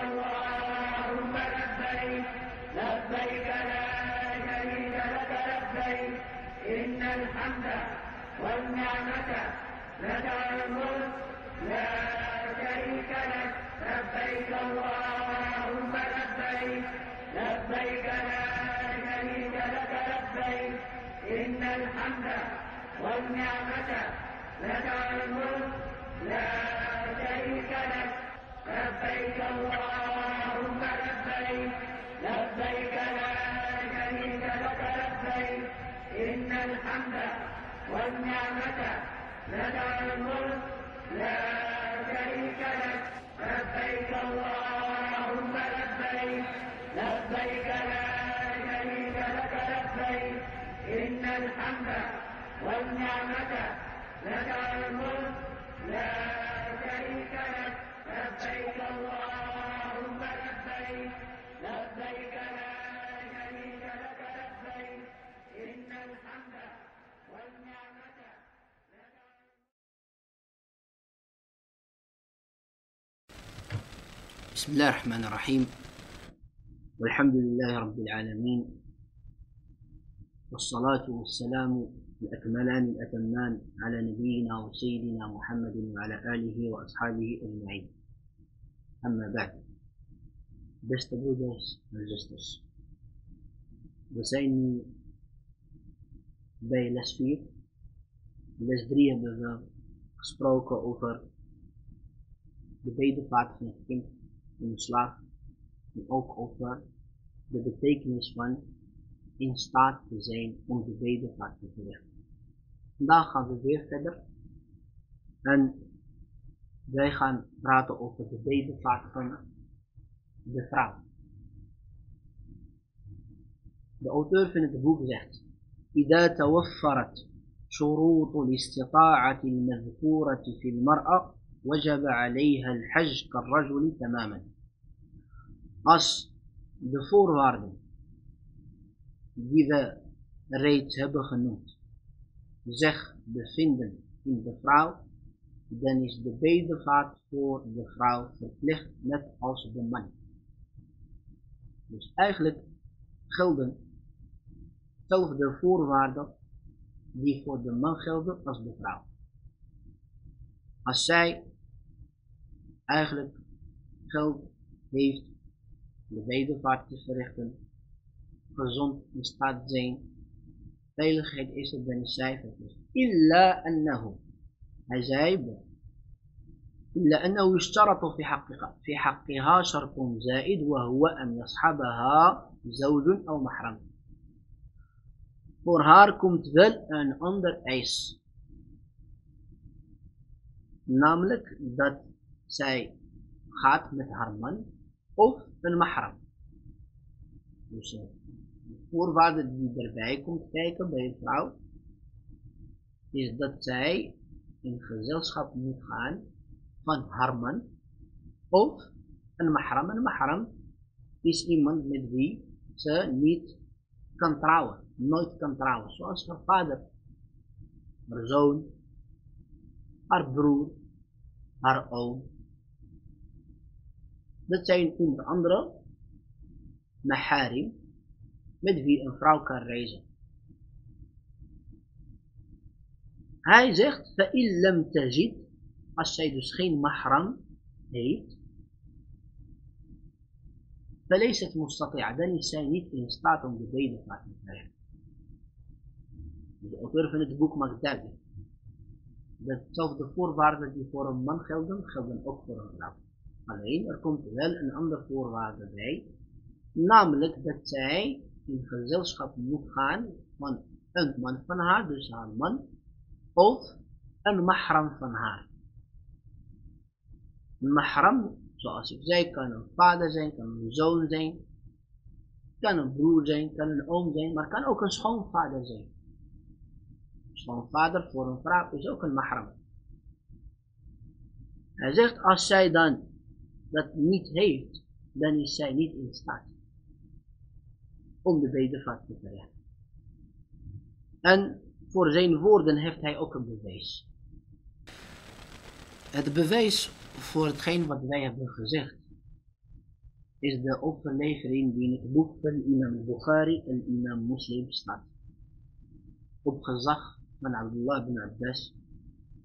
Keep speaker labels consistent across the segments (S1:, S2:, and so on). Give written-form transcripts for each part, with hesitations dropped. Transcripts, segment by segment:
S1: اللهم لبيك لبيك لا شريك لك لبيك إن الحمد والنعمة لك الملك لا شريك لك لبيك اللهم لبيك لبيك لا شريك لك لبيك إن الحمد والنعمة لك الملك لا شريك لك لبيك اللهم لبيك لبيك لا شريك لك لبيك إن الحمد والنعمة لك الملك لا شريك لك لبيك اللهم لبيك لبيك لا شريك لك لبيك إن الحمد والنعمة لك الملك لا شريك لك لبيك اللهم لبيك لبيك لا شريك لك لبيك إن الحمد والنعمة لك.
S2: بسم الله الرحمن الرحيم والحمد لله رب العالمين والصلاة والسلام الأكملان الأتمان على نبينا وسيدنا محمد وعلى آله وأصحابه أجمعين. أما بعد. Beste broeders en zusters, we zijn nu bij les 4. Les 3 hebben we gesproken over de bedevaart van het kind in de slaap en ook over de betekenis van in staat te zijn om de bedevaart te verrichten. Vandaag gaan we weer verder en wij gaan praten over de bedevaart van de vrouw. De auteur van het boek zegt: إذا توفرت شروط الاستطاعة المذكورة في المرأة وجب عليها الحج كالرجل تماما. Als de voorwaarden die we reeds hebben genoemd zich bevinden in de vrouw, dan is de bedevaart voor de vrouw verplicht net als de man. Dus eigenlijk gelden dezelfde voorwaarden die voor de man gelden als de vrouw. Als zij eigenlijk geld heeft de bedevaart te verrichten, gezond in staat zijn, veiligheid is er, dan is zij verplicht. Illa annahu. Hij zei: إلا أنه يشترط في حقها شرط زائد وهو أن يصحبها زوج أو محرم. Voor haar komt wel een ander eis, namelijk dat zij gaat met haar man of een mahram. Dus de voorwaarde die erbij komt kijken bij een vrouw is dat zij in gezelschap moet gaan van haar man of een mahram. Een mahram is iemand met wie ze niet kan trouwen, nooit kan trouwen, zoals haar vader, haar zoon, haar broer, haar oom. Dat zijn onder andere maharim met wie een vrouw kan reizen. Hij zegt: فَإِن لَمْ تَجِدْ, als zij dus geen mahram heeft, فَلَيْسَتْ مُسْتَطِيعَةً, dan is zij niet in staat om de bedevaart te verrichten. De auteur van het boek maakt duidelijk dat dezelfde voorwaarden die voor een man gelden ook voor een vrouw. Alleen er komt wel een andere voorwaarde bij, namelijk dat zij in gezelschap moet gaan van een man van haar, dus haar man, of een mahram van haar. Een mahram, zoals ik zei, kan een vader zijn, kan een zoon zijn, kan een broer zijn, kan een oom zijn, maar kan ook een schoonvader zijn. Een schoonvader voor een vrouw is ook een mahram. Hij zegt: als zij dan dat niet heeft, dan is zij niet in staat om de bedevaart te verrichten. En voor zijn woorden heeft hij ook een bewijs. Het bewijs voor hetgeen wat wij hebben gezegd is de overlevering die in het boek van imam Bukhari en imam Muslim staat. Op gezag van Abdullah bin Abbas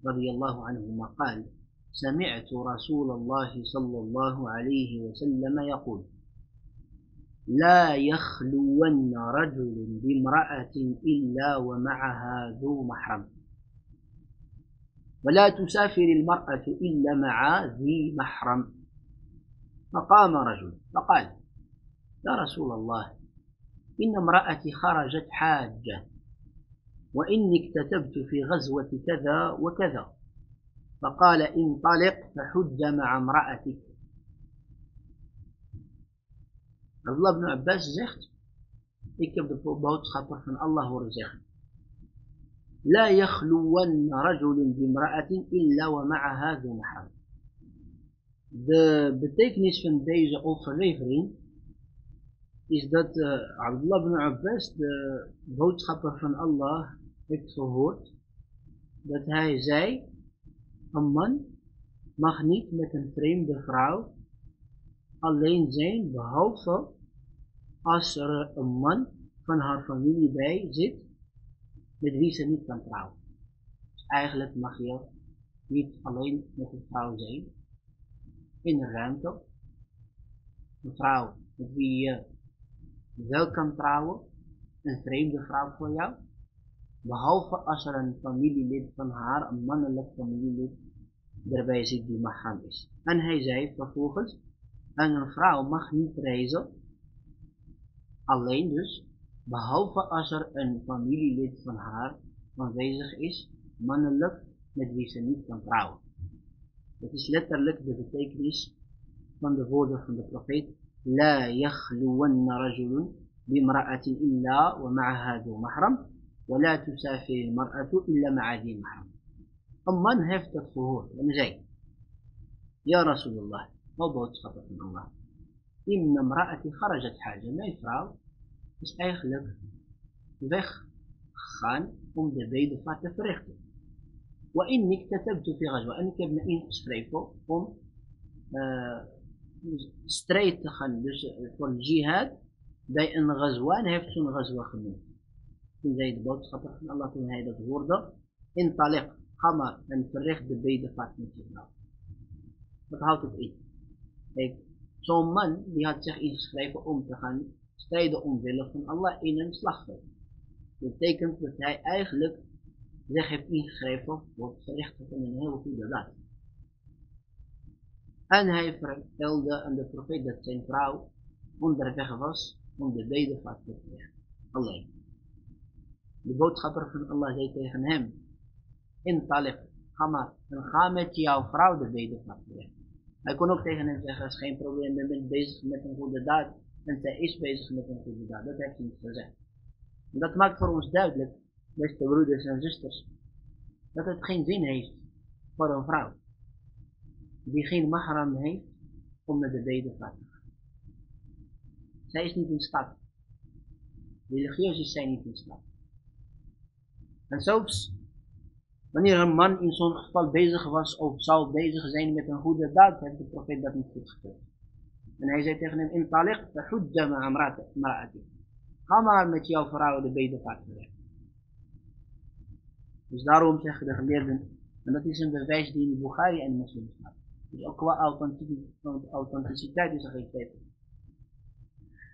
S2: radiyallahu anhuma قال سمعت رسول الله صلى الله عليه وسلم يقول لا يخلون رجل بامرأة إلا ومعها ذو محرم ولا تسافر المرأة إلا مع ذي محرم فقام رجل فقال يا رسول الله إن امرأتي خرجت حاجة وإني اكتتبت في غزوة كذا وكذا فقال انطلق فحج مع امرأتك. Abdullah ibn Abbas zegt, ik heb de boodschapper van Allah horen zeggen, لا يخلون رجل بامرأة إلا ومعها ذو محرم. De betekenis van deze overlevering is dat Abdullah ibn Abbas, de boodschapper van Allah, heeft gehoord dat hij zei, een man mag niet met een vreemde vrouw alleen zijn, behalve als er een man van haar familie bij zit, met wie ze niet kan trouwen. Dus eigenlijk mag je niet alleen met een vrouw zijn, in een ruimte, een vrouw met wie je wel kan trouwen, een vreemde vrouw voor jou, behalve als er een familielid van haar, een mannelijk familielid, daarbij zit die mahram is. En hij zei vervolgens, en een vrouw mag niet reizen, alleen dus, behalve als er een familielid van haar aanwezig is, mannelijk, met wie ze niet kan trouwen. Dat is letterlijk de betekenis van de woorden van de profeet, لا يخلون رجل بامرأة إلا ومعها ذو محرم ولا تسافر المرأة إلا مع ذي محرم. Een man heeft dat gehoord en zei, ja Rasulullah, o boodschapper van Allah, inna imra'ati kharajat haja, mijn vrouw is eigenlijk weggegaan om de bedevaart te verrichten. Wa inni iktatabtu fi ghazwa, en ik heb me ingeschreven om strijd te gaan, dus voor jihad bij een ghazwa, en hij heeft zo'n ghazwa genoemd. Toen zei de boodschapper van Allah, toen hij dat hoorde, intaliq, ga maar en verricht de bedevaart met je vrouw. Wat houdt het in? Kijk, zo'n man die had zich ingeschreven om te gaan strijden omwille van Allah in een slagveld. Dat betekent dat hij eigenlijk zich heeft ingeschreven voor het verrichten van een heel goede daad. En hij vertelde aan de profeet dat zijn vrouw onderweg was om de bedevaart te verrichten. Alleen. De boodschapper van Allah zei tegen hem, intaliq, ga maar en ga met jouw vrouw de bedevaart verrichten. Hij kon ook tegen hem zeggen, is geen probleem, je bent bezig met een goede daad en zij is bezig met een goede daad. Dat heeft hij niet gezegd. En dat maakt voor ons duidelijk, beste broeders en zusters, dat het geen zin heeft voor een vrouw die geen mahram heeft om naar de bedevaart te gaan. Zij is niet in staat. Religieus zijn niet in staat. En zelfs wanneer een man in zo'n geval bezig was of zou bezig zijn met een goede daad, heeft de profeet dat niet goedgekeurd. En hij zei tegen hem, intaliq fahujja ma'a imra'atik. Ga maar met jouw vrouw de bedevaart verrichten. Dus daarom zeggen de geleerden, en dat is een bewijs die in Bukhari en Muslim staat. Dus ook qua authenticiteit is er geen twijfel.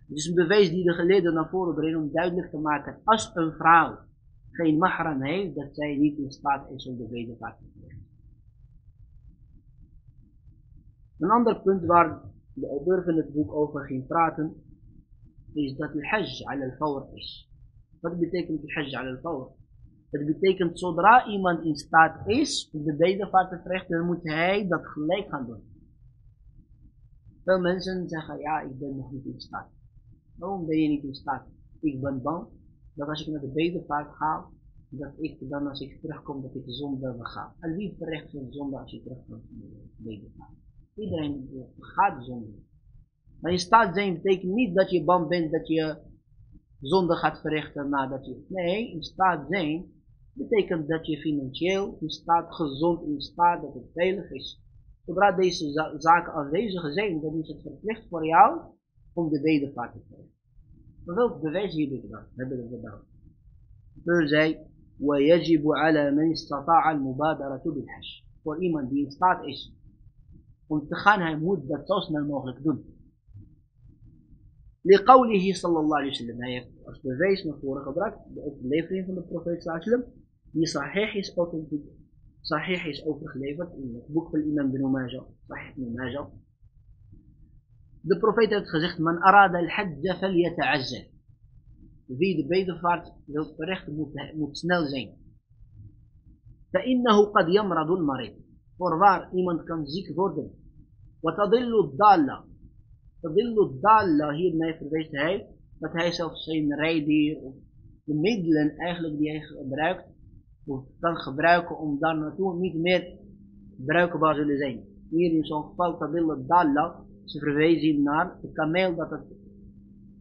S2: Het is een bewijs die de geleerden naar voren brengen om duidelijk te maken, als een vrouw geen mahram heeft, dat zij niet in staat is om de bedevaart te verrichten. Een ander punt waar de auteur van het boek over ging praten, is dat al-Hadj al-Fawr is. Wat betekent al-Hadj al-Fawr? Dat betekent, zodra iemand in staat is om de bedevaart te verrichten, dan moet hij dat gelijk gaan doen. Veel mensen zeggen, ja, ik ben nog niet in staat. Waarom ben je niet in staat? Ik ben bang dat als ik naar de bedevaart ga, dat ik dan als ik terugkom, dat ik zonde ga. En wie verricht geen zonde als je terugkomt van de bedevaart? Iedereen gaat zonde. Maar in staat zijn betekent niet dat je bang bent dat je zonde gaat verrichten nadat je... Nee, in staat zijn betekent dat je financieel in staat, gezond in staat, dat het veilig is. zodra deze zaken aanwezig zijn, dan is het verplicht voor jou om de bedevaart te krijgen. Welk bewijs hebben we dan? Dus zei, وَيَجِبُ عَلَى مَنْ اسْتَطَاعَ الْمُبَادَرَةُ بِالْحَجِّ. Voor iemand die in staat is om te gaan, hij moet dat zo snel mogelijk doen. لِقَوْلِهِ sallallahu alayhi wa sallam. Hij heeft als bewijs naar voren gebracht de overlevering van de profeet sallallahu alayhi wa sallam, die sahih is overgeleverd in het boek van imam bin Majah, Sahih bin Majah. De profeet heeft gezegd, man arada al-hajj falyata'ajjal. Wie de bedevaart wil verrichten moet snel zijn. فإنه قد يمرض المريض. Voorwaar, iemand kan ziek worden. وتضل الضالة. تضل الضالة, hiermee verwijst hij dat hij zelfs zijn rijdier of de middelen eigenlijk die hij gebruikt of kan gebruiken om daar naartoe niet meer bruikbaar zullen zijn. Hier in zo'n geval تضل الضالة, ze verwijzen naar de kameel dat het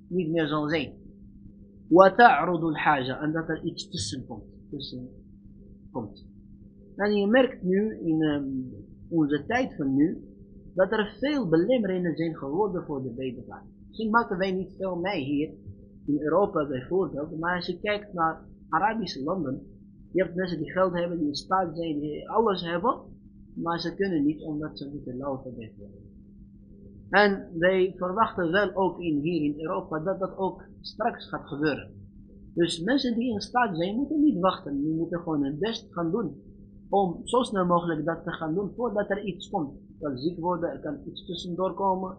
S2: niet meer zal zijn. وتعرض الحاجة, en dat er iets tussen komt. En je merkt nu in onze tijd van nu dat er veel belemmeringen zijn geworden voor de bedevaart. Misschien maken wij niet veel mee hier in Europa bijvoorbeeld, maar als je kijkt naar Arabische landen, je hebt mensen die geld hebben, die in staat zijn, die alles hebben, maar ze kunnen niet omdat ze moeten lopen bijvoorbeeld. En wij verwachten wel ook hier in Europa dat dat ook straks gaat gebeuren. Dus mensen die in staat zijn, moeten niet wachten. Die moeten gewoon hun best gaan doen. Om zo snel mogelijk dat te gaan doen voordat er iets komt. Er kan ziek worden, er kan iets tussendoor komen.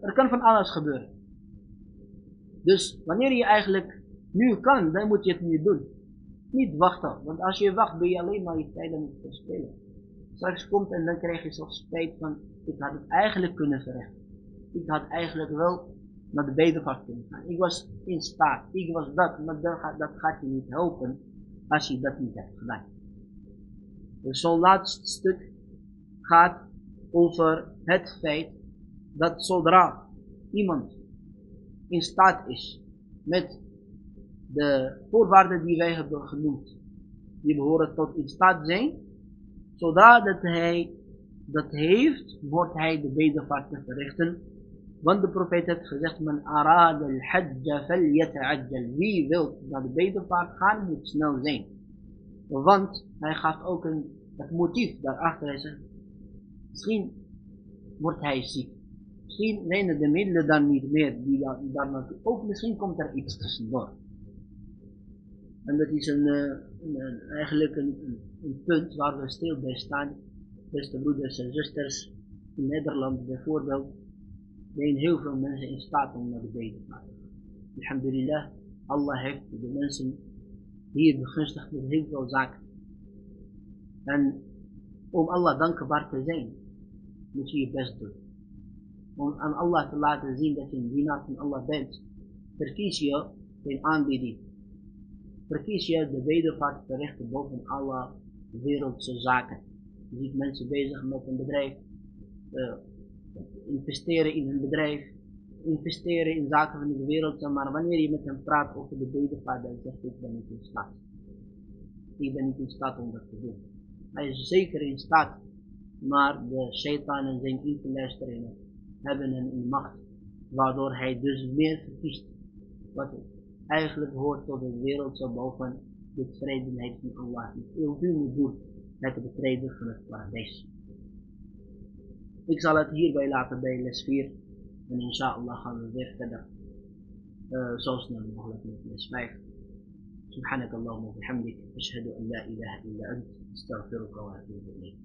S2: Er kan van alles gebeuren. Dus wanneer je eigenlijk nu kan, dan moet je het nu doen. Niet wachten. Want als je wacht, ben je alleen maar je tijd aan het verspillen. Straks komt en dan krijg je zelfs spijt van, ik had het eigenlijk kunnen verrichten. Ik had eigenlijk wel naar de bedevaart kunnen gaan. Ik was in staat, ik was dat, maar dat gaat je niet helpen als je dat niet hebt gedaan. Dus zo'n laatste stuk gaat over het feit dat zodra iemand in staat is met de voorwaarden die wij hebben genoemd, die behoren tot in staat zijn, zodra dat hij dat heeft, wordt hij de bedevaart te verrichten. Want de profeet heeft gezegd, man arada al-hajj falyata'ajjal. Wie wil naar de bedevaart gaan, moet snel zijn. Want hij gaat ook het motief daarachter. Hij zegt, misschien wordt hij ziek. Misschien zijn er de middelen dan niet meer die daar naartoe. Ook misschien komt er iets tussendoor. En dat is eigenlijk een punt waar we stil bij staan. Beste broeders en zusters, in Nederland bijvoorbeeld, zijn heel veel mensen in staat om naar de bedevaart te gaan. Alhamdulillah, Allah heeft de mensen hier begunstigd met heel veel zaken. En om Allah dankbaar te zijn, moet je je best doen. Om aan Allah te laten zien dat je een dienaar van Allah bent, verkies je zijn aanbieding. Verkies je de bedevaart te verrichten boven alle wereldse zaken. Je ziet mensen bezig met een bedrijf, investeren in een bedrijf, investeren in zaken van de wereld, maar wanneer je met hem praat over de bedevaart, dan zegt hij, ik ben niet in staat. Ik ben niet in staat om dat te doen. Hij is zeker in staat, maar de shaitan en zijn invluisteringen hebben hem in macht, waardoor hij dus meer verkiest, wat eigenlijk hoort tot de wereld boven de tevredenheid van Allah. Heel veel moet doen met het betreden van het paradijs. Ik zal het hierbij laten bij les 4 en inshallah gaan we weer verder zo snel mogelijk met les 5. سبحانك اللهم وبحمدك أشهد أن لا إله إلا أنت أستغفرك وأتوب إليك